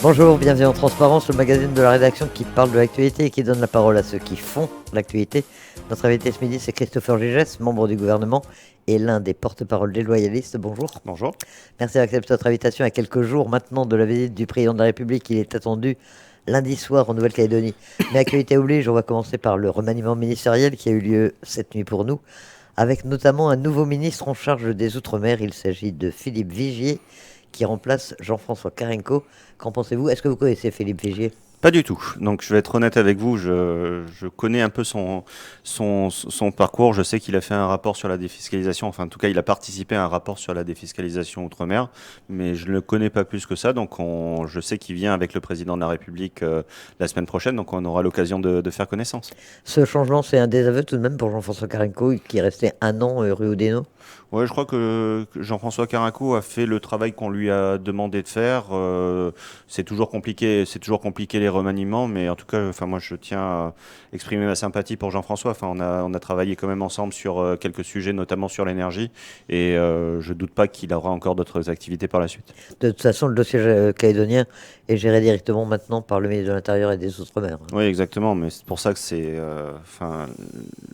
Bonjour, bienvenue en Transparence, le magazine de la rédaction qui parle de l'actualité et qui donne la parole à ceux qui font l'actualité. Notre invité ce midi, c'est Christopher Gégès, membre du gouvernement et l'un des porte-parole des loyalistes. Bonjour. Bonjour. Merci d'accepter notre invitation à quelques jours maintenant de la visite du président de la République. Il est attendu lundi soir en Nouvelle-Calédonie. Mais actualité oblige, on va commencer par le remaniement ministériel qui a eu lieu cette nuit pour nous, avec notamment un nouveau ministre en charge des Outre-mer. Il s'agit de Philippe Vigier, qui remplace Jean-François Carenco. Qu'en pensez-vous? Est-ce que vous connaissez Philippe Vigier? Pas du tout. Donc je vais être honnête avec vous, je connais un peu son parcours. Je sais qu'il a fait un rapport sur la défiscalisation, enfin en tout cas il a participé à un rapport sur la défiscalisation outre-mer, mais je ne le connais pas plus que ça. Donc je sais qu'il vient avec le président de la République la semaine prochaine, donc on aura l'occasion de faire connaissance. Ce changement, c'est un désaveu tout de même pour Jean-François Carenco, qui est resté un an rue Oudéno. Ouais, je crois que Jean-François Carenco a fait le travail qu'on lui a demandé de faire. C'est toujours compliqué les remaniements, mais en tout cas, enfin moi je tiens à exprimer ma sympathie pour Jean-François. Enfin, on a travaillé quand même ensemble sur quelques sujets, notamment sur l'énergie, et je doute pas qu'il aura encore d'autres activités par la suite. De toute façon, le dossier calédonien est géré directement maintenant par le ministre de l'Intérieur et des Outre-mer. Oui, exactement, mais c'est pour ça que enfin,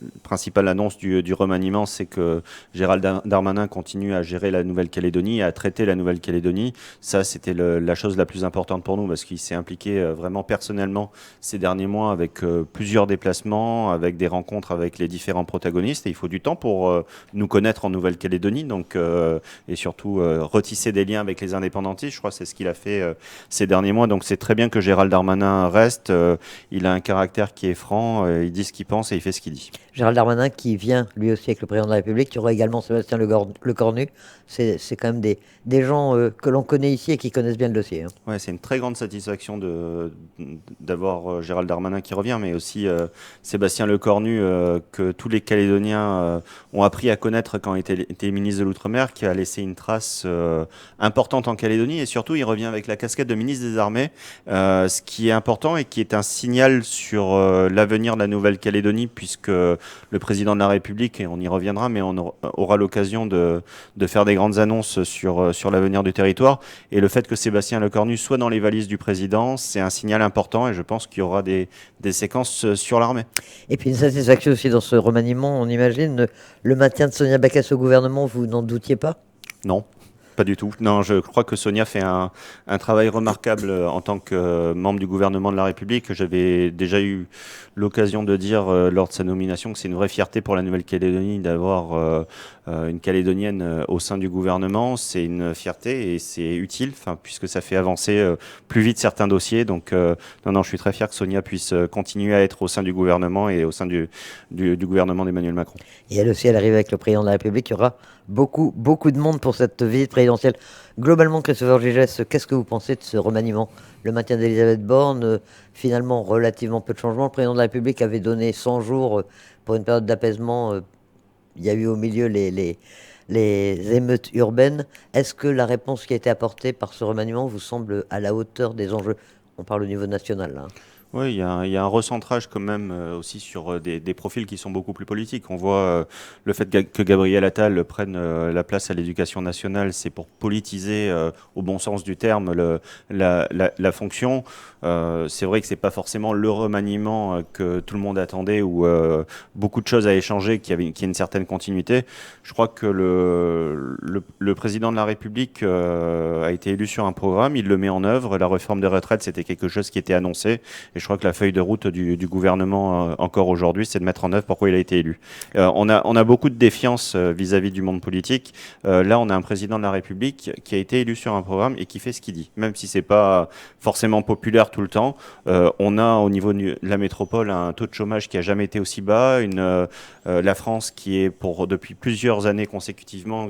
la principale annonce du remaniement, c'est que Gérald Darmanin continue à gérer la Nouvelle-Calédonie, à traiter la Nouvelle-Calédonie. Ça, c'était la chose la plus importante pour nous, parce qu'il s'est impliqué vraiment personnellement ces derniers mois avec plusieurs déplacements, avec des rencontres avec les différents protagonistes, et il faut du temps pour nous connaître en Nouvelle-Calédonie, donc et surtout retisser des liens avec les indépendantistes. Je crois que c'est ce qu'il a fait ces derniers mois, donc c'est très bien que Gérald Darmanin reste. Il a un caractère qui est franc, il dit ce qu'il pense et il fait ce qu'il dit. Gérald Darmanin, qui vient lui aussi avec le président de la République, il y aura également Sébastien Lecornu. C'est quand même des gens que l'on connaît ici et qui connaissent bien le dossier. Ouais, c'est une très grande satisfaction d'avoir Gérald Darmanin qui revient, mais aussi Sébastien Lecornu, que tous les Calédoniens ont appris à connaître quand il était ministre de l'Outre-mer, qui a laissé une trace importante en Calédonie, et surtout il revient avec la casquette de ministre des Armées, ce qui est important et qui est un signal sur l'avenir de la Nouvelle-Calédonie, puisque le président de la République, et on y reviendra, mais on aura l'occasion de faire des grandes annonces sur l'avenir du territoire. Et le fait que Sébastien Lecornu soit dans les valises du président, c'est un signal important, et je pense qu'il y aura des séquences sur l'armée. Et puis une satisfaction aussi dans ce remaniement, on imagine, le maintien de Sonia Backès au gouvernement, vous n'en doutiez pas? Non. Pas du tout. Non, je crois que Sonia fait un travail remarquable en tant que membre du gouvernement de la République. J'avais déjà eu l'occasion de dire lors de sa nomination que c'est une vraie fierté pour la Nouvelle-Calédonie d'avoir une Calédonienne au sein du gouvernement. C'est une fierté et c'est utile, puisque ça fait avancer plus vite certains dossiers. Donc, non, je suis très fier que Sonia puisse continuer à être au sein du gouvernement et au sein du gouvernement d'Emmanuel Macron. Et elle aussi, elle arrive avec le président de la République. Il y aura beaucoup de monde pour cette visite présidentielle. Globalement, Christopher Gégès, qu'est-ce que vous pensez de ce remaniement? Le maintien d'Elisabeth Borne, finalement relativement peu de changements. Le président de la République avait donné 100 jours pour une période d'apaisement. Il y a eu au milieu les émeutes urbaines. Est-ce que la réponse qui a été apportée par ce remaniement vous semble à la hauteur des enjeux? On parle au niveau national, là. Oui, il y a un recentrage quand même aussi sur des profils qui sont beaucoup plus politiques. On voit le fait que Gabriel Attal prenne la place à l'éducation nationale, c'est pour politiser au bon sens du terme la fonction. C'est vrai que c'est pas forcément le remaniement que tout le monde attendait, où beaucoup de choses à échanger, qu'il y a une certaine continuité. Je crois que le président de la République a été élu sur un programme, il le met en œuvre. La réforme des retraites, c'était quelque chose qui était annoncé. Et je crois que la feuille de route du gouvernement encore aujourd'hui, c'est de mettre en œuvre pourquoi il a été élu. On a beaucoup de défiance vis-à-vis du monde politique. Là, on a un président de la République qui a été élu sur un programme et qui fait ce qu'il dit, même si c'est pas forcément populaire tout le temps. On a au niveau de la métropole un taux de chômage qui a jamais été aussi bas, la France qui est depuis plusieurs années consécutivement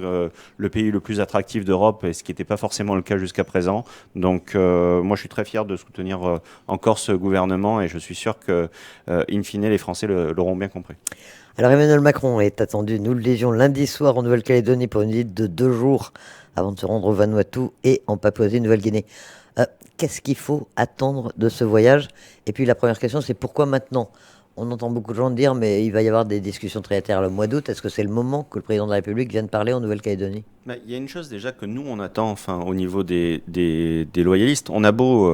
le pays le plus attractif d'Europe, et ce qui n'était pas forcément le cas jusqu'à présent. Donc moi, je suis très fier de soutenir encore ce gouvernement, et je suis sûr que, in fine, les Français l'auront bien compris. Alors Emmanuel Macron est attendu, nous le disions, lundi soir en Nouvelle-Calédonie pour une visite de 2 jours avant de se rendre au Vanuatu et en Papouasie-Nouvelle-Guinée. Qu'est-ce qu'il faut attendre de ce voyage? Et puis la première question, c'est pourquoi maintenant? On entend beaucoup de gens dire, mais il va y avoir des discussions trilatérales au mois d'août. Est-ce que c'est le moment que le président de la République vienne parler en Nouvelle-Calédonie? Il y a une chose déjà que nous on attend, enfin au niveau des loyalistes, on a beau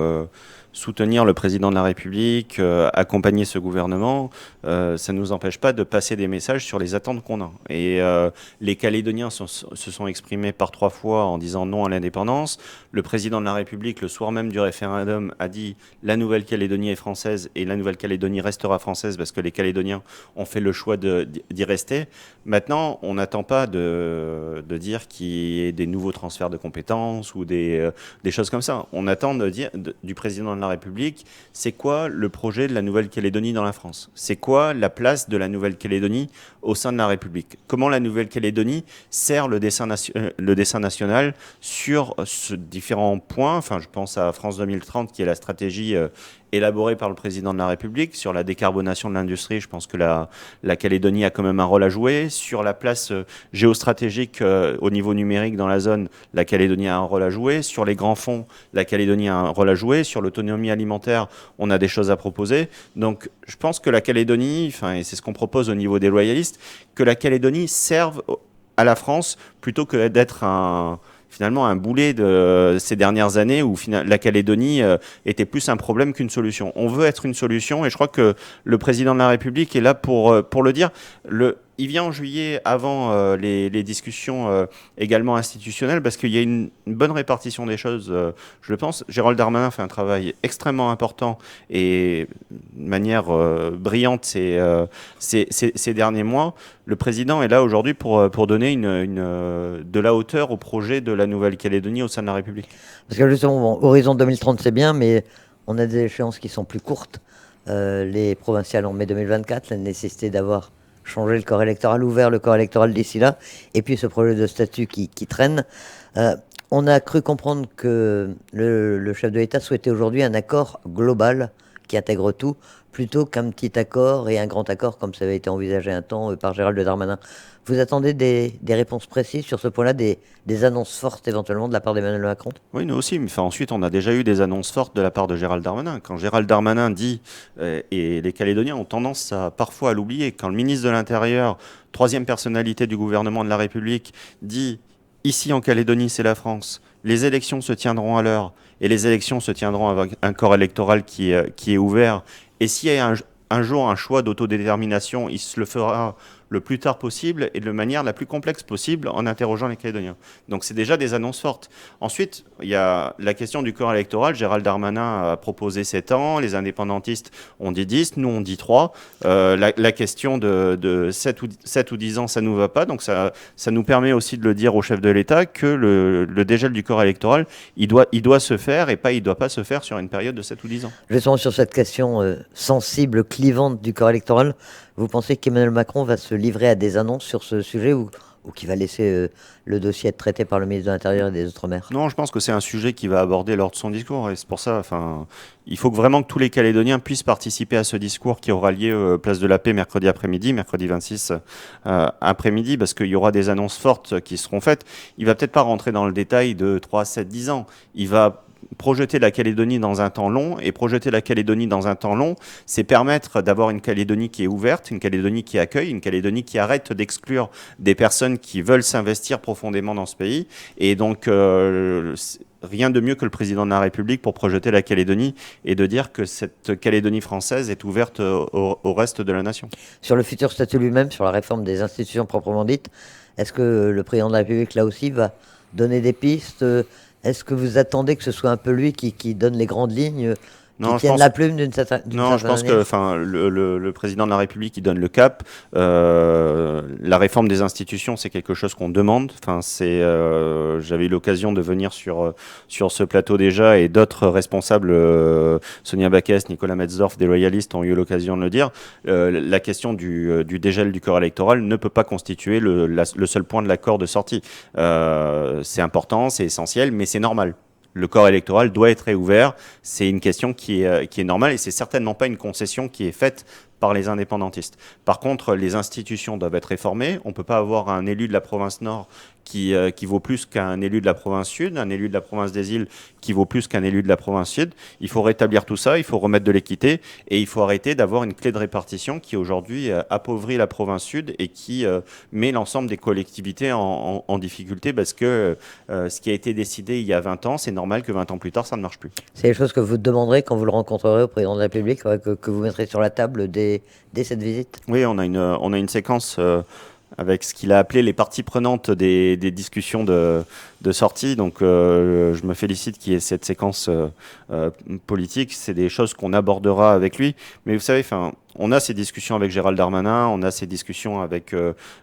soutenir le président de la République, accompagner ce gouvernement, ça ne nous empêche pas de passer des messages sur les attentes qu'on a. Et les Calédoniens se sont exprimés par 3 fois en disant non à l'indépendance. Le président de la République, le soir même du référendum, a dit la Nouvelle-Calédonie est française et la Nouvelle-Calédonie restera française parce que les Calédoniens ont fait le choix d'y rester. Maintenant, on n'attend pas de dire qu'il y ait des nouveaux transferts de compétences ou des choses comme ça. On attend du président de la République, c'est quoi le projet de la Nouvelle-Calédonie dans la France? C'est quoi la place de la Nouvelle-Calédonie au sein de la République? Comment la Nouvelle-Calédonie sert le dessin national sur différents points? Enfin, je pense à France 2030, qui est la stratégie élaborée par le président de la République sur la décarbonation de l'industrie. Je pense que la Calédonie a quand même un rôle à jouer. Sur la place géostratégique au niveau numérique dans la zone, la Calédonie a un rôle à jouer. Sur les grands fonds, la Calédonie a un rôle à jouer. Sur l'autonomie alimentaire, on a des choses à proposer. Donc je pense que la Calédonie, enfin, et c'est ce qu'on propose au niveau des loyalistes, que la Calédonie serve à la France plutôt que d'être finalement un boulet de ces dernières années où la Calédonie était plus un problème qu'une solution. On veut être une solution et je crois que le président de la République est là pour le dire. Il vient en juillet avant les discussions également institutionnelles parce qu'il y a une bonne répartition des choses, je pense. Gérald Darmanin fait un travail extrêmement important et de manière brillante ces derniers mois. Le président est là aujourd'hui pour donner de la hauteur au projet de la Nouvelle-Calédonie au sein de la République. Parce que justement, bon, horizon 2030, c'est bien, mais on a des échéances qui sont plus courtes. Les provinciales en mai 2024, la nécessité d'avoir changé le corps électoral, ouvert le corps électoral d'ici là, et puis ce projet de statut qui traîne. On a cru comprendre que le chef de l'État souhaitait aujourd'hui un accord global qui intègre tout, plutôt qu'un petit accord et un grand accord comme ça avait été envisagé un temps par Gérald Darmanin. Vous attendez des réponses précises sur ce point-là, des annonces fortes éventuellement de la part d'Emmanuel Macron? Oui, nous aussi. Mais enfin, ensuite, on a déjà eu des annonces fortes de la part de Gérald Darmanin. Quand Gérald Darmanin dit, et les Calédoniens ont tendance parfois à l'oublier, quand le ministre de l'Intérieur, troisième personnalité du gouvernement de la République, dit ici en Calédonie, c'est la France, les élections se tiendront à l'heure et les élections se tiendront avec un corps électoral qui est ouvert. Et s'il y a un jour un choix d'autodétermination, il se le fera le plus tard possible et de manière la plus complexe possible en interrogeant les Calédoniens. Donc c'est déjà des annonces fortes. Ensuite, il y a la question du corps électoral. Gérald Darmanin a proposé 7 ans, les indépendantistes ont dit 10, nous on dit 3. La question de 7 ou 10 ans, ça ne nous va pas. Donc ça nous permet aussi de le dire au chef de l'État que le dégel du corps électoral, il doit se faire et il ne doit pas se faire sur une période de 7 ou 10 ans. Justement sur cette question sensible, clivante du corps électoral, vous pensez qu'Emmanuel Macron va se livrer à des annonces sur ce sujet ou qu'il va laisser le dossier être traité par le ministre de l'Intérieur et des Outre-mer? Non, je pense que c'est un sujet qu'il va aborder lors de son discours et c'est pour ça, enfin, il faut vraiment que tous les Calédoniens puissent participer à ce discours qui aura lieu Place de la Paix mercredi après-midi, mercredi 26 après-midi, parce qu'il y aura des annonces fortes qui seront faites. Il va peut-être pas rentrer dans le détail de 3, 7, 10 ans. Il va projeter la Calédonie dans un temps long, et projeter la Calédonie dans un temps long, c'est permettre d'avoir une Calédonie qui est ouverte, une Calédonie qui accueille, une Calédonie qui arrête d'exclure des personnes qui veulent s'investir profondément dans ce pays. Et donc, rien de mieux que le président de la République pour projeter la Calédonie et de dire que cette Calédonie française est ouverte au reste de la nation. Sur le futur statut lui-même, sur la réforme des institutions proprement dites, est-ce que le président de la République, là aussi, va donner des pistes? Est-ce que vous attendez que ce soit un peu lui qui donne les grandes lignes, qui tienne la plume d'une certaine manière? Non, je pense que le président de la République, il donne le cap. La réforme des institutions, c'est quelque chose qu'on demande. J'avais eu l'occasion de venir sur ce plateau déjà et d'autres responsables, Sonia Backes, Nicolas Metzdorf, des loyalistes, ont eu l'occasion de le dire. La question du dégel du corps électoral ne peut pas constituer le seul point de l'accord de sortie. C'est important, c'est essentiel, mais c'est normal. Le corps électoral doit être réouvert. C'est une question qui est normale et c'est certainement pas une concession qui est faite par les indépendantistes. Par contre, les institutions doivent être réformées. On ne peut pas avoir un élu de la province Nord qui vaut plus qu'un élu de la province Sud, un élu de la province des îles qui vaut plus qu'un élu de la province Sud. Il faut rétablir tout ça, il faut remettre de l'équité et il faut arrêter d'avoir une clé de répartition qui aujourd'hui appauvrit la province Sud et qui met l'ensemble des collectivités en difficulté parce que ce qui a été décidé il y a 20 ans, c'est normal que 20 ans plus tard, ça ne marche plus. C'est les choses que vous demanderez quand vous le rencontrerez au président de la République, que vous mettrez sur la table dès cette visite? Oui, on a une séquence avec ce qu'il a appelé les parties prenantes des discussions de sortie. Donc, je me félicite qu'il y ait cette séquence politique. C'est des choses qu'on abordera avec lui. Mais vous savez, enfin, on a ces discussions avec Gérald Darmanin, on a ces discussions avec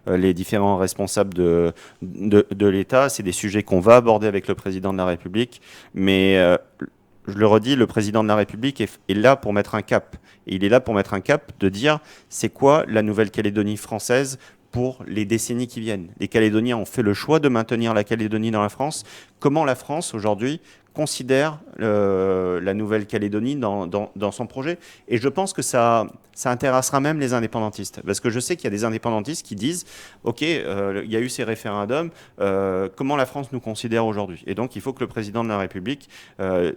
les différents responsables de l'État. C'est des sujets qu'on va aborder avec le président de la République. Mais je le redis, le président de la République est là pour mettre un cap. Et il est là pour mettre un cap de dire c'est quoi la Nouvelle-Calédonie française pour les décennies qui viennent. Les Calédoniens ont fait le choix de maintenir la Calédonie dans la France. Comment la France, aujourd'hui, considère la Nouvelle-Calédonie dans son projet? Et je pense que ça intéressera même les indépendantistes. Parce que je sais qu'il y a des indépendantistes qui disent « Ok, il y a eu ces référendums, comment la France nous considère aujourd'hui ?» Et donc, il faut que le président de la République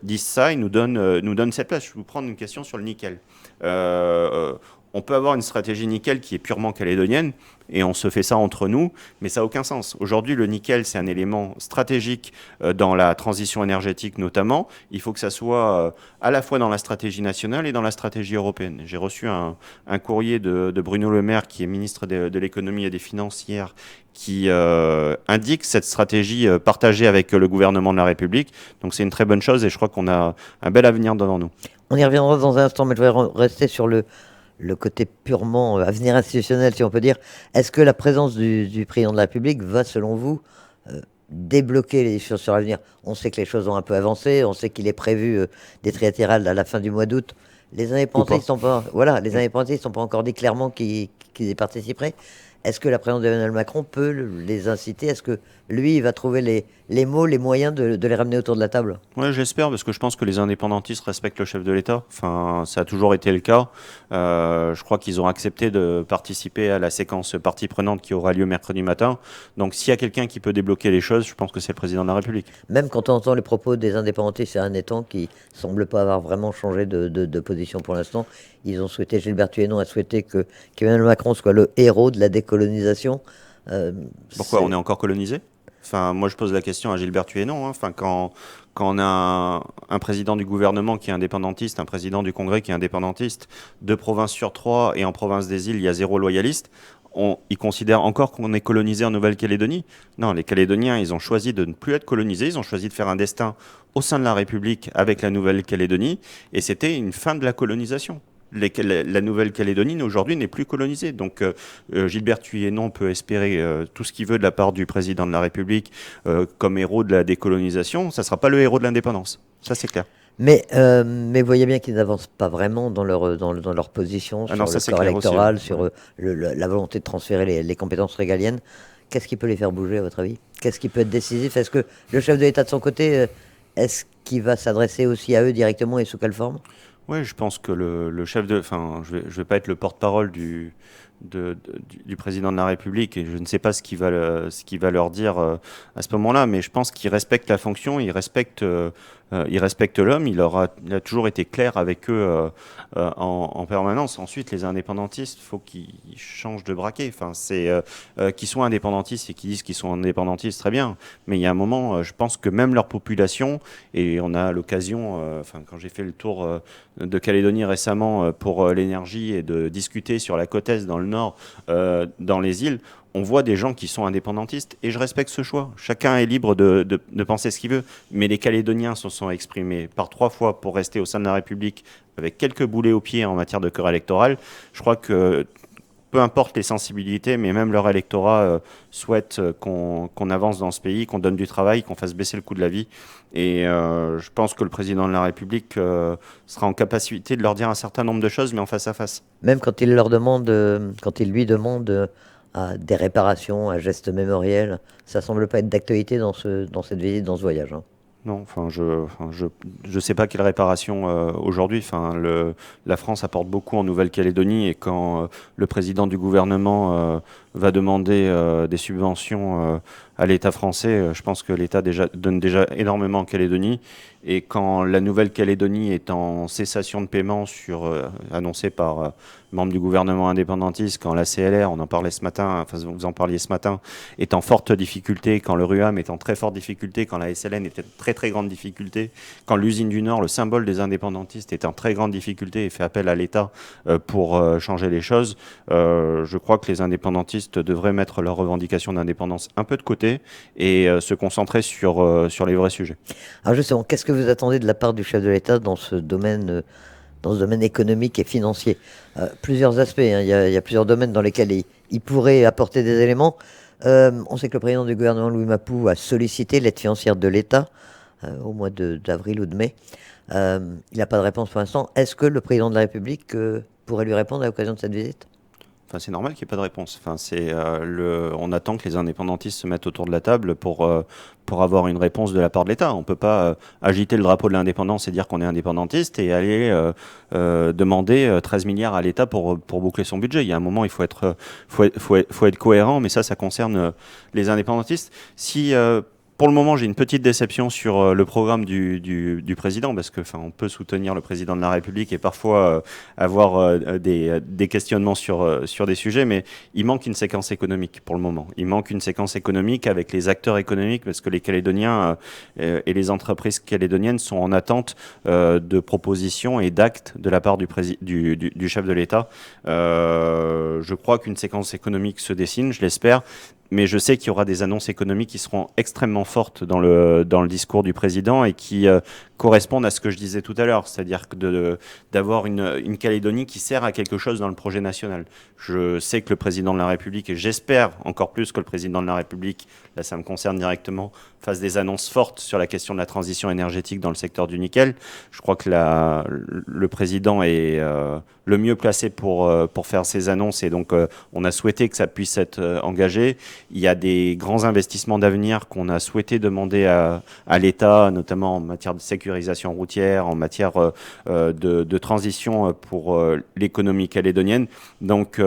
dise ça et nous donne cette place. Je vais vous prendre une question sur le nickel. On peut avoir une stratégie nickel qui est purement calédonienne, et on se fait ça entre nous, mais ça n'a aucun sens. Aujourd'hui, le nickel, c'est un élément stratégique dans la transition énergétique notamment. Il faut que ça soit à la fois dans la stratégie nationale et dans la stratégie européenne. J'ai reçu un courrier de Bruno Le Maire, qui est ministre de l'économie et des finances hier, qui indique cette stratégie partagée avec le gouvernement de la République. Donc c'est une très bonne chose et je crois qu'on a un bel avenir devant nous. On y reviendra dans un instant, mais je vais rester sur le côté purement avenir institutionnel, si on peut dire. Est-ce que la présence du président de la République va, selon vous, débloquer les choses sur l'avenir? On sait que les choses ont un peu avancé, on sait qu'il est prévu des trilatérales à la fin du mois d'août. Les indépendantistes sont pas, voilà, les indépendantistes n'ont pas encore dit clairement qu'ils y participeraient. Est-ce que la présence d'Emmanuel Macron peut les inciter? Est-ce que lui, il va trouver les mots, les moyens de les ramener autour de la table? Oui, j'espère, parce que je pense que les indépendantistes respectent le chef de l'État. Enfin, ça a toujours été le cas. Je crois qu'ils ont accepté de participer à la séquence partie prenante qui aura lieu mercredi matin. Donc, s'il y a quelqu'un qui peut débloquer les choses, je pense que c'est le président de la République. Même quand on entend les propos des indépendantistes ces derniers temps, qui ne semblent pas avoir vraiment changé de position pour l'instant, ils ont souhaité, Gilbert Thuénon a souhaité qu'Emmanuel Macron soit le héros de la décolonisation. Pourquoi on est encore colonisé? Enfin, moi, je pose la question à Gilbert Thuénon. Enfin, quand on a un président du gouvernement qui est indépendantiste, un président du Congrès qui est indépendantiste, 2 provinces sur 3, et en province des îles, il y a 0 loyaliste, ils considèrent encore qu'on est colonisé en Nouvelle-Calédonie? Non, les Calédoniens, ils ont choisi de ne plus être colonisés, ils ont choisi de faire un destin au sein de la République avec la Nouvelle-Calédonie, et c'était une fin de la colonisation. La Nouvelle-Calédonie aujourd'hui n'est plus colonisée. Donc Gilbert Thuénon peut espérer tout ce qu'il veut de la part du président de la République comme héros de la décolonisation. Ça ne sera pas le héros de l'indépendance. Ça, c'est clair. Mais vous voyez bien qu'ils n'avancent pas vraiment dans leur position sur non, ça, le c'est corps clair électoral, aussi, sur la volonté de transférer les compétences régaliennes. Qu'est-ce qui peut les faire bouger, à votre avis? Qu'est-ce qui peut être décisif? Est-ce que le chef de l'État, de son côté, est-ce qu'il va s'adresser aussi à eux directement et sous quelle forme? Oui, je pense que le chef de... Enfin, je vais pas être le porte-parole du président de la République et je ne sais pas ce qu'il va leur dire à ce moment-là, mais je pense qu'il respecte la fonction, il respecte l'homme, il a toujours été clair avec eux en permanence. Ensuite, les indépendantistes, il faut qu'ils changent de braquet. Enfin, qu'ils soient indépendantistes et qu'ils disent qu'ils sont indépendantistes, très bien. Mais il y a un moment, je pense que même leur population, et on a l'occasion, quand j'ai fait le tour de Calédonie récemment pour l'énergie et de discuter sur la côte est dans le nord, dans les îles, on voit des gens qui sont indépendantistes et je respecte ce choix. Chacun est libre de penser ce qu'il veut. Mais les Calédoniens se sont exprimés par 3 fois pour rester au sein de la République avec quelques boulets aux pieds en matière de corps électoral. Je crois que peu importe les sensibilités, mais même leur électorat souhaite qu'on avance dans ce pays, qu'on donne du travail, qu'on fasse baisser le coût de la vie. Et je pense que le président de la République sera en capacité de leur dire un certain nombre de choses, mais en face à face. Même quand il lui demande à des réparations, un geste mémoriel, ça semble pas être d'actualité dans cette visite, dans ce voyage, hein. Non, je sais pas quelle réparation aujourd'hui. La France apporte beaucoup en Nouvelle-Calédonie et quand le président du gouvernement va demander des subventions à l'État français, je pense que l'État donne déjà énormément en Calédonie. Et quand la Nouvelle-Calédonie est en cessation de paiement annoncée par membre du gouvernement indépendantiste, quand la CLR, on en parlait ce matin, enfin vous en parliez ce matin, est en forte difficulté, quand le RUAM est en très forte difficulté, quand la SLN est en très très grande difficulté, quand l'usine du Nord, le symbole des indépendantistes, est en très grande difficulté et fait appel à l'État pour changer les choses, je crois que les indépendantistes devraient mettre leurs revendications d'indépendance un peu de côté et se concentrer sur les vrais sujets. Alors justement, qu'est-ce que vous attendez de la part du chef de l'État dans ce domaine économique et financier? Plusieurs aspects, hein. Il y a plusieurs domaines dans lesquels il pourrait apporter des éléments. On sait que le président du gouvernement, Louis Mapou, a sollicité l'aide financière de l'État au mois d'avril ou de mai. Il n'a pas de réponse pour l'instant. Est-ce que le président de la République pourrait lui répondre à l'occasion de cette visite? Enfin, c'est normal qu'il n'y ait pas de réponse. On attend que les indépendantistes se mettent autour de la table pour avoir une réponse de la part de l'État. On ne peut pas agiter le drapeau de l'indépendance et dire qu'on est indépendantiste et aller demander 13 milliards à l'État pour boucler son budget. Il y a un moment, il faut être cohérent, mais ça concerne les indépendantistes. Si pour le moment, j'ai une petite déception sur le programme du président, parce que, on peut soutenir le président de la République et parfois avoir des questionnements sur des sujets, mais il manque une séquence économique pour le moment. Il manque une séquence économique avec les acteurs économiques, parce que les Calédoniens et les entreprises calédoniennes sont en attente de propositions et d'actes de la part du chef de l'État. Je crois qu'une séquence économique se dessine, je l'espère. Mais je sais qu'il y aura des annonces économiques qui seront extrêmement fortes dans le discours du président et qui correspondent à ce que je disais tout à l'heure, c'est-à-dire d'avoir une Calédonie qui sert à quelque chose dans le projet national. Je sais que le président de la République, et j'espère encore plus que le président de la République, là ça me concerne directement, fasse des annonces fortes sur la question de la transition énergétique dans le secteur du nickel. Je crois que le président est le mieux placé pour faire ces annonces et donc on a souhaité que ça puisse être engagé. Il y a des grands investissements d'avenir qu'on a souhaité demander à l'État, notamment en matière de sécurisation routière, en matière de transition pour l'économie calédonienne. Donc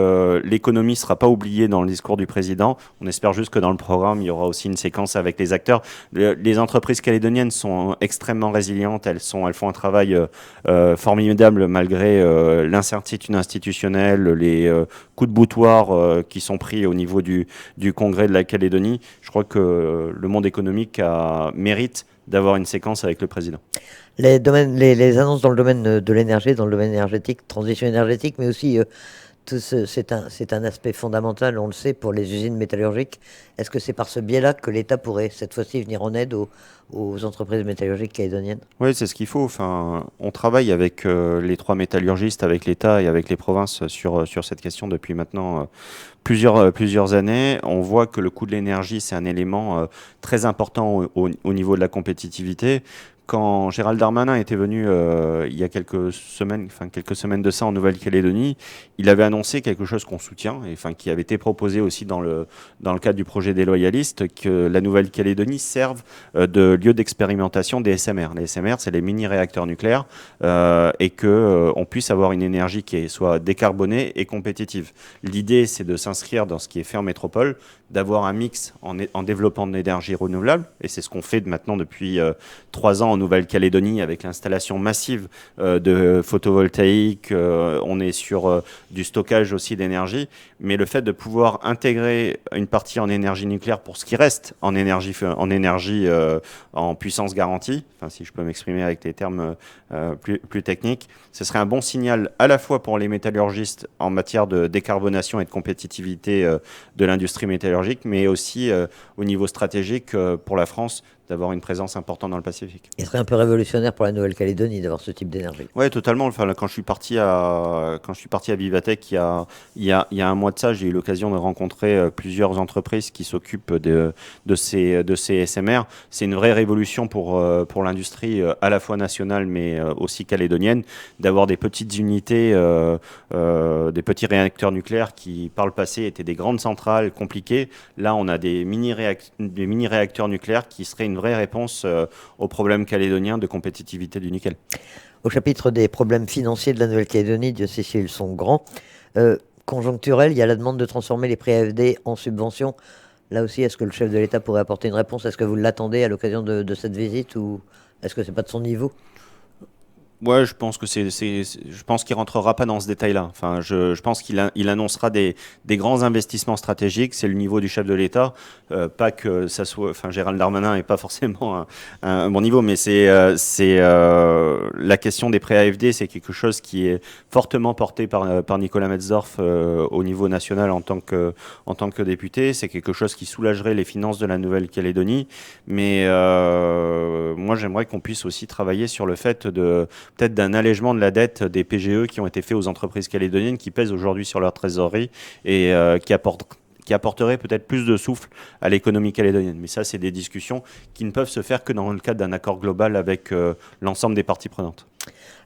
l'économie ne sera pas oubliée dans le discours du président. On espère juste que dans le programme, il y aura aussi une séquence avec les acteurs. Les entreprises calédoniennes sont extrêmement résilientes. Elles font un travail formidable malgré l'incertitude institutionnelle, les coups de boutoir qui sont pris au niveau du Congrès de la Calédonie. Je crois que le monde économique mérite d'avoir une séquence avec le président. Les annonces dans le domaine de l'énergie, dans le domaine énergétique, transition énergétique, mais aussi c'est un aspect fondamental, on le sait, pour les usines métallurgiques. Est-ce que c'est par ce biais-là que l'État pourrait cette fois-ci venir en aide aux entreprises métallurgiques calédoniennes? Oui, c'est ce qu'il faut. On travaille avec les 3 métallurgistes, avec l'État et avec les provinces sur cette question depuis maintenant plusieurs années. On voit que le coût de l'énergie, c'est un élément très important au niveau de la compétitivité. Quand Gérald Darmanin était venu il y a quelques semaines de ça en Nouvelle-Calédonie, il avait annoncé quelque chose qu'on soutient, et qui avait été proposé aussi dans le cadre du projet des loyalistes, que la Nouvelle-Calédonie serve de lieu d'expérimentation des SMR. Les SMR, c'est les mini-réacteurs nucléaires, et qu'on puisse avoir une énergie qui soit décarbonée et compétitive. L'idée, c'est de s'inscrire dans ce qui est fait en métropole, d'avoir un mix en développant de l'énergie renouvelable, et c'est ce qu'on fait maintenant depuis 3 ans en Nouvelle-Calédonie avec l'installation massive de photovoltaïque. On est sur du stockage aussi d'énergie, mais le fait de pouvoir intégrer une partie en énergie nucléaire pour ce qui reste en énergie en puissance garantie, si je peux m'exprimer avec des termes plus techniques, ce serait un bon signal à la fois pour les métallurgistes en matière de décarbonation et de compétitivité de l'industrie métallurgique, mais aussi au niveau stratégique pour la France, d'avoir une présence importante dans le Pacifique. Il serait un peu révolutionnaire pour la Nouvelle-Calédonie d'avoir ce type d'énergie. Oui, totalement. Quand je suis parti à Vivatech il y a un mois de ça, j'ai eu l'occasion de rencontrer plusieurs entreprises qui s'occupent de ces SMR. C'est une vraie révolution pour l'industrie à la fois nationale mais aussi calédonienne, d'avoir des petites unités, des petits réacteurs nucléaires qui par le passé étaient des grandes centrales compliquées. Là, on a des mini-réacteurs nucléaires qui seraient une vraie réponse aux problèmes calédoniens de compétitivité du nickel. Au chapitre des problèmes financiers de la Nouvelle-Calédonie, Dieu sait s'ils sont grands, conjoncturels, il y a la demande de transformer les prêts AFD en subventions. Là aussi, est-ce que le chef de l'État pourrait apporter une réponse? Est-ce que vous l'attendez à l'occasion de cette visite ou est-ce que c'est pas de son niveau? Ouais, je pense que je pense qu'il rentrera pas dans ce détail-là. Enfin, je pense il annoncera des grands investissements stratégiques. C'est le niveau du chef de l'État. Pas que ça soit, enfin, Gérald Darmanin est pas forcément un bon niveau, mais la question des prêts AFD, c'est quelque chose qui est fortement porté par Nicolas Metzdorf au niveau national en tant que député. C'est quelque chose qui soulagerait les finances de la Nouvelle-Calédonie. Mais moi, j'aimerais qu'on puisse aussi travailler sur le fait peut-être d'un allègement de la dette des PGE qui ont été faits aux entreprises calédoniennes qui pèsent aujourd'hui sur leur trésorerie et qui apporterait peut-être plus de souffle à l'économie calédonienne. Mais ça, c'est des discussions qui ne peuvent se faire que dans le cadre d'un accord global avec l'ensemble des parties prenantes.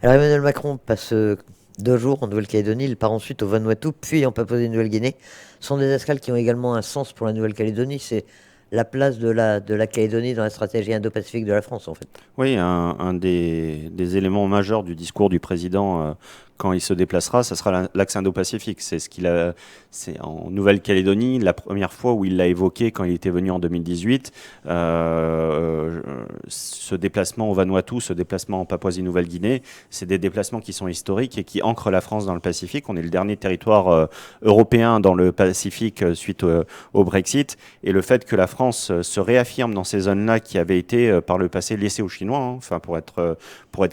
Alors Emmanuel Macron passe 2 jours en Nouvelle-Calédonie, il part ensuite au Vanuatu, puis en Papouasie-Nouvelle-Guinée. Ce sont des escales qui ont également un sens pour la Nouvelle-Calédonie. C'est la place de la Calédonie dans la stratégie Indo-Pacifique de la France, en fait. Oui, un des éléments majeurs du discours du président quand il se déplacera, ça sera l'axe Indo-Pacifique. C'est en Nouvelle-Calédonie la première fois où il l'a évoqué quand il était venu en 2018. Ce déplacement au Vanuatu, ce déplacement en Papouasie-Nouvelle-Guinée, c'est des déplacements qui sont historiques et qui ancrent la France dans le Pacifique. On est le dernier territoire européen dans le Pacifique suite au Brexit. Et le fait que la France se réaffirme dans ces zones-là qui avaient été par le passé laissées aux Chinois, hein. Enfin, pour être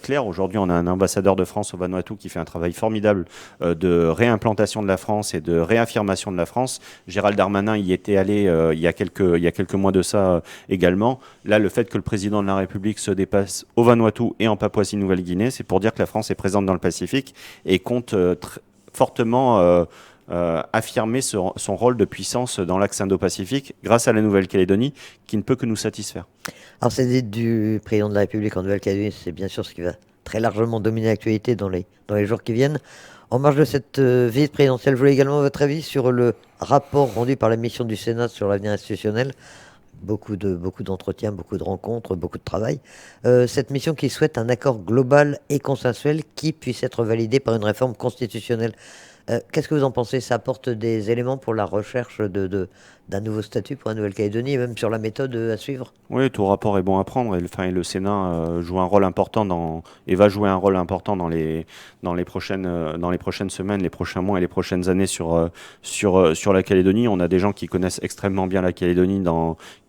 clair, aujourd'hui, on a un ambassadeur de France au Vanuatu qui fait un travail formidable de réimplantation de la France et de réaffirmation de la France. Gérald Darmanin y était allé il y a quelques mois de ça également. Là, le fait que le président de la République se dépasse au Vanuatu et en Papouasie-Nouvelle-Guinée, c'est pour dire que la France est présente dans le Pacifique et compte fortement affirmer son rôle de puissance dans l'axe Indo-Pacifique grâce à la Nouvelle-Calédonie qui ne peut que nous satisfaire. Alors, cette visite du président de la République en Nouvelle-Calédonie, c'est bien sûr ce qui va très largement dominer l'actualité dans les jours qui viennent. En marge de cette visite présidentielle, je voulais également votre avis sur le rapport rendu par la mission du Sénat sur l'avenir institutionnel. Beaucoup d'entretiens, beaucoup de rencontres, beaucoup de travail. Cette mission qui souhaite un accord global et consensuel qui puisse être validé par une réforme constitutionnelle. Qu'est-ce que vous en pensez? Ça apporte des éléments pour la recherche d'un nouveau statut pour la Nouvelle-Calédonie et même sur la méthode à suivre? Oui, tout rapport est bon à prendre et le Sénat joue un rôle important et va jouer un rôle important dans les prochaines semaines, les prochains mois et les prochaines années sur la Calédonie. On a des gens qui connaissent extrêmement bien la Calédonie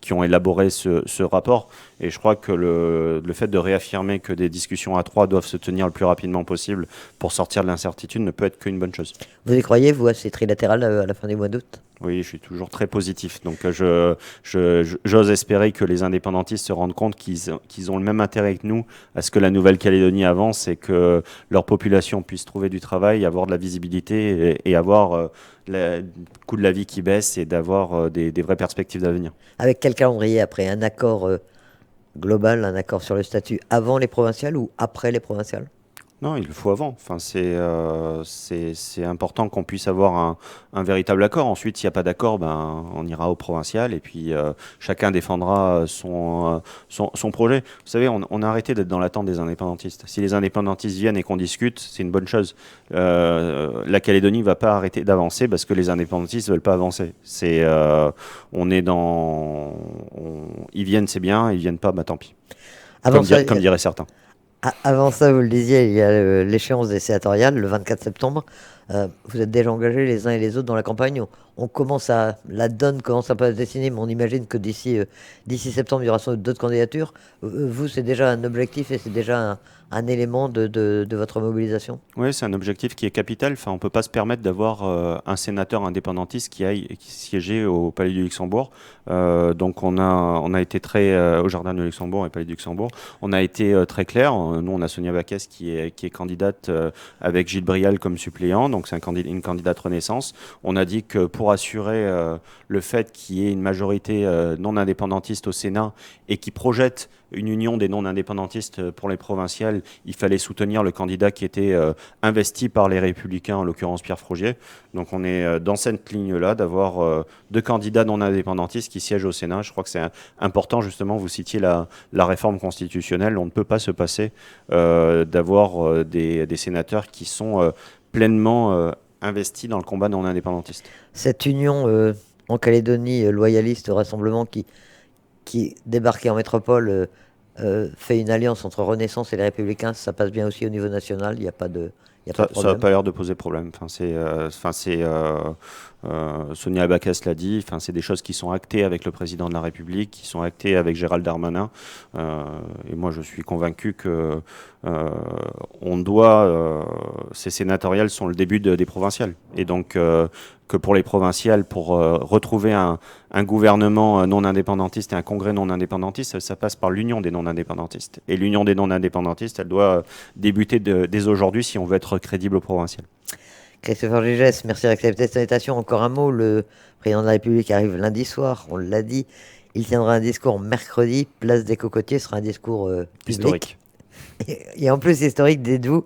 qui ont élaboré ce rapport et je crois que le fait de réaffirmer que des discussions à trois doivent se tenir le plus rapidement possible pour sortir de l'incertitude ne peut être qu'une bonne chose. Vous y croyez, vous, à ces trilatérales à la fin du mois d'août? Oui, je suis toujours très positif. Donc, j'ose espérer que les indépendantistes se rendent compte qu'ils ont le même intérêt que nous à ce que la Nouvelle-Calédonie avance et que leur population puisse trouver du travail, avoir de la visibilité et avoir le coût de la vie qui baisse et d'avoir des vraies perspectives d'avenir. Avec quel calendrier après? Un accord global, un accord sur le statut avant les provinciales ou après les provinciales? Non, il le faut avant. Enfin, c'est important qu'on puisse avoir un véritable accord. Ensuite, s'il n'y a pas d'accord, ben, on ira au provincial et puis chacun défendra son projet. Vous savez, on a arrêté d'être dans l'attente des indépendantistes. Si les indépendantistes viennent et qu'on discute, c'est une bonne chose. La Calédonie ne va pas arrêter d'avancer parce que les indépendantistes ne veulent pas avancer. Ils viennent, c'est bien. Ils viennent pas, bah tant pis. Comme diraient certains. Avant ça, vous le disiez, il y a l'échéance des sénatoriales, le 24 septembre. Vous êtes déjà engagés les uns et les autres dans la campagne. La donne commence un peu à se dessiner, mais on imagine que d'ici septembre, il y aura sans doute d'autres candidatures. Vous, c'est déjà un objectif et c'est déjà un élément de votre mobilisation? Oui, c'est un objectif qui est capital. Enfin, on ne peut pas se permettre d'avoir un sénateur indépendantiste qui siégeait au Palais du Luxembourg. Donc, on a été au Jardin du Luxembourg et Palais du Luxembourg. On a été très clair. Nous, on a Sonia Backès qui est candidate avec Gilles Brial comme suppléant. Donc, c'est une candidate Renaissance. On a dit que pour assurer le fait qu'il y ait une majorité non indépendantiste au Sénat et qui projette une union des non-indépendantistes pour les provinciales, il fallait soutenir le candidat qui était investi par les Républicains, en l'occurrence Pierre Frogier. Donc on est dans cette ligne-là d'avoir deux candidats non-indépendantistes qui siègent au Sénat. Je crois que c'est important, justement, vous citiez la réforme constitutionnelle. On ne peut pas se passer d'avoir des sénateurs qui sont pleinement investis dans le combat non-indépendantiste. Cette union en Calédonie, loyaliste au rassemblement qui débarquait en métropole, fait une alliance entre Renaissance et les Républicains, ça passe bien aussi au niveau national, il n'y a pas de, il y a pas de Ça n'a problème. pas l'air de poser problème. Sonia Abakas l'a dit. Enfin, c'est des choses qui sont actées avec le président de la République, qui sont actées avec Gérald Darmanin. Et moi, je suis convaincu que on doit. Ces sénatoriales sont le début des provinciales. Et donc que pour les provinciales, pour retrouver un gouvernement non indépendantiste et un congrès non indépendantiste, ça passe par l'union des non indépendantistes. Et l'union des non indépendantistes, elle doit débuter dès aujourd'hui si on veut être crédible au provincial. Christopher Gégès, merci d'accepter cette invitation. Encore un mot, le président de la République arrive lundi soir, on l'a dit. Il tiendra un discours mercredi, place des Cocotiers, ce sera un discours public. Historique. Et en plus historique, dites-vous,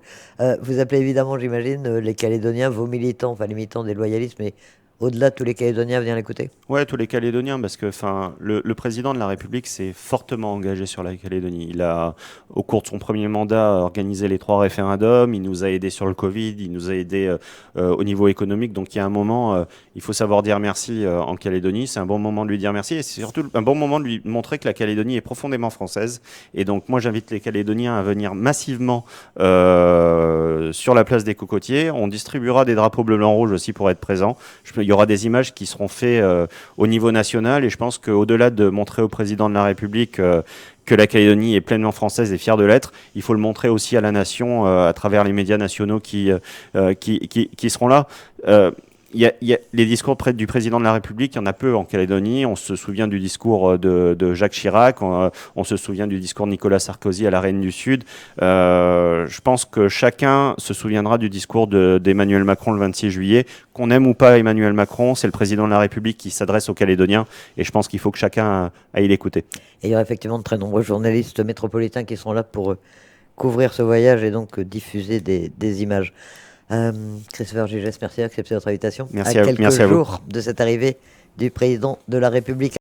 vous appelez évidemment, j'imagine, les Calédoniens, vos militants, enfin les militants des loyalistes, mais au-delà de tous les Calédoniens, venir l'écouter. Ouais, tous les Calédoniens, parce que le président de la République s'est fortement engagé sur la Calédonie. Il a, au cours de son premier mandat, organisé les 3 référendums, il nous a aidés sur le Covid, il nous a aidés au niveau économique. Donc il y a un moment, il faut savoir dire merci en Calédonie. C'est un bon moment de lui dire merci et c'est surtout un bon moment de lui montrer que la Calédonie est profondément française. Et donc moi j'invite les Calédoniens à venir massivement sur la place des Cocotiers. On distribuera des drapeaux bleu, blanc, rouge aussi pour être présents. Il y aura des images qui seront faites au niveau national et je pense qu'au-delà de montrer au président de la République que la Calédonie est pleinement française et fière de l'être, il faut le montrer aussi à la nation à travers les médias nationaux qui seront là. Il y a les discours du président de la République, il y en a peu en Calédonie. On se souvient du discours de Jacques Chirac, on se souvient du discours de Nicolas Sarkozy à la Reine du Sud. Je pense que chacun se souviendra du discours d'Emmanuel Macron le 26 juillet. Qu'on aime ou pas Emmanuel Macron, c'est le président de la République qui s'adresse aux Calédoniens et je pense qu'il faut que chacun aille l'écouter. Et il y aura effectivement de très nombreux journalistes métropolitains qui seront là pour couvrir ce voyage et donc diffuser des images. Christopher Gégès, merci d'accepter votre invitation. Merci À à quelques vous. jours de cette arrivée du président de la République.